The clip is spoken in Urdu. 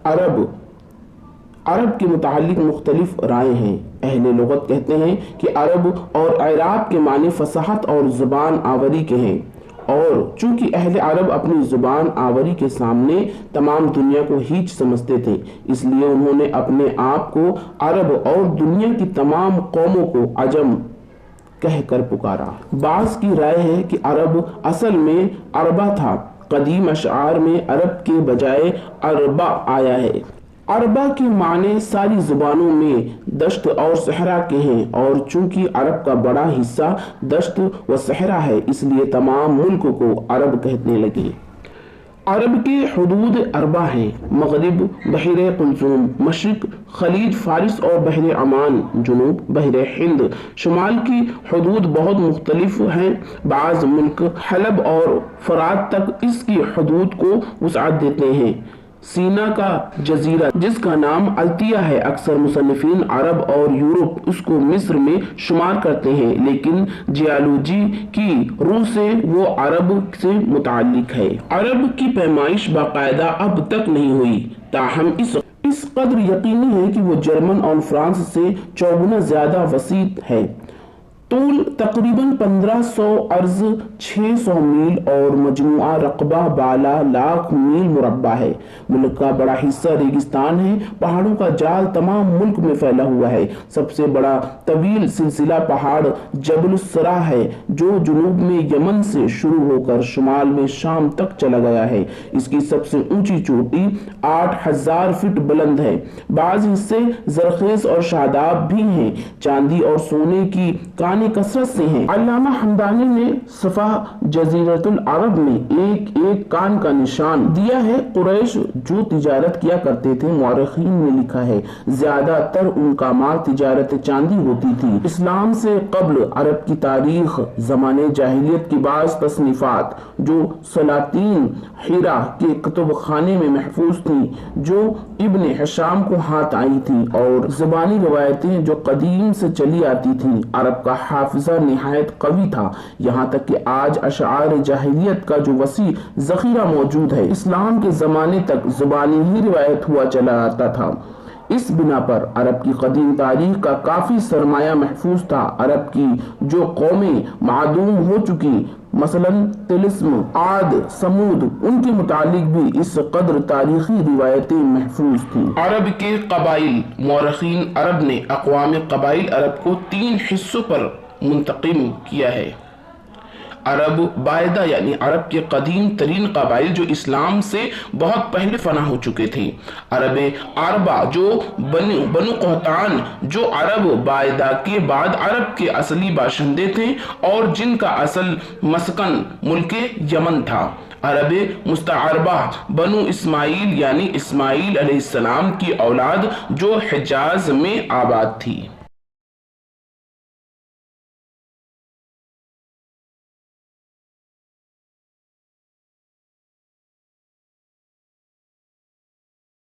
عرب کے متعلق مختلف رائے ہیں۔ اہل لغت کہتے ہیں کہ عرب اور اعراب کے معنی فصاحت اور زبان آوری کے ہیں، اور چونکہ اہل عرب اپنی زبان آوری کے سامنے تمام دنیا کو ہیچ سمجھتے تھے، اس لیے انہوں نے اپنے آپ کو عرب اور دنیا کی تمام قوموں کو عجم کہہ کر پکارا۔ بعض کی رائے ہے کہ عرب اصل میں عربہ تھا، قدیم اشعار میں عرب کے بجائے عربہ آیا ہے۔ عربہ کے معنی ساری زبانوں میں دشت اور صحرا کے ہیں، اور چونکہ عرب کا بڑا حصہ دشت و صحرا ہے، اس لیے تمام ملک کو عرب کہنے لگے۔ عرب کے حدود اربع ہیں: مغرب بحر قلزم، مشرق خلیج فارس اور بحر عمان، جنوب بحر ہند۔ شمال کی حدود بہت مختلف ہیں، بعض ملک حلب اور فرات تک اس کی حدود کو وسعت دیتے ہیں۔ سینا کا جزیرہ جس کا نام التیا ہے، اکثر مصنفین عرب اور یورپ اس کو مصر میں شمار کرتے ہیں، لیکن جیالوجی کی روح سے وہ عرب سے متعلق ہے۔ عرب کی پیمائش باقاعدہ اب تک نہیں ہوئی، تاہم اس قدر یقینی ہے کہ وہ جرمن اور فرانس سے 4 گنا زیادہ وسیع ہے۔ طول تقریباً 1500، عرض 600 میل اور مجموعہ رقبہ 12 لاکھ میل مربع ہے۔ ملک کا بڑا حصہ ریگستان ہے، پہاڑوں کا جال تمام ملک میں پھیلا ہوا ہے۔ سب سے بڑا طویل سلسلہ پہاڑ جبل السرا ہے، جو جنوب میں یمن سے شروع ہو کر شمال میں شام تک چلا گیا ہے۔ اس کی سب سے اونچی چوٹی 8000 فٹ بلند ہے۔ بعض حصے زرخیز اور شاداب بھی ہیں، چاندی اور سونے کی کانیں کثرت سے ہیں۔ علامہ حمدانی نے صفحہ جزیرۃ العرب میں ایک ایک کان کا نشان دیا ہے۔ قریش جو تجارت کیا کرتے تھے، مورخین نے لکھا ہے زیادہ تر ان کا مال تجارت چاندی ہوتی تھی۔ اسلام سے قبل عرب کی تاریخ، زمانے جاہلیت کی بعض تصنیفات جو سلاطین ہیرا کے کتب خانے میں محفوظ تھیں، جو ابن ہشام کو ہاتھ آئی تھی، اور زبانی روایتیں جو قدیم سے چلی آتی تھیں۔ عرب کا حافظہ نہایت قوی تھا، یہاں تک کہ آج اشعار جاہلیت کا جو وسیع ذخیرہ موجود ہے، اسلام کے زمانے تک زبانی ہی روایت ہوا چلا آتا تھا۔ اس بنا پر عرب کی قدیم تاریخ کا کافی سرمایہ محفوظ تھا۔ عرب کی جو قومیں معدوم ہو چکی، مثلاً طلسم، عاد، سمود، ان کے متعلق بھی اس قدر تاریخی روایتیں محفوظ تھیں۔ عرب کے قبائل، مورخین عرب نے اقوام قبائل عرب کو 3 حصوں پر منتقم کیا ہے۔ عرب باعدہ یعنی عرب کے قدیم ترین قبائل جو اسلام سے بہت پہلے فنا ہو چکے تھے۔ عرب عربہ جو بنو قحطان جو عرب باعدہ کے بعد عرب کے اصلی باشندے تھے اور جن کا اصل مسکن ملک یمن تھا۔ عرب مستعربہ بنو اسماعیل یعنی اسماعیل علیہ السلام کی اولاد جو حجاز میں آباد تھی۔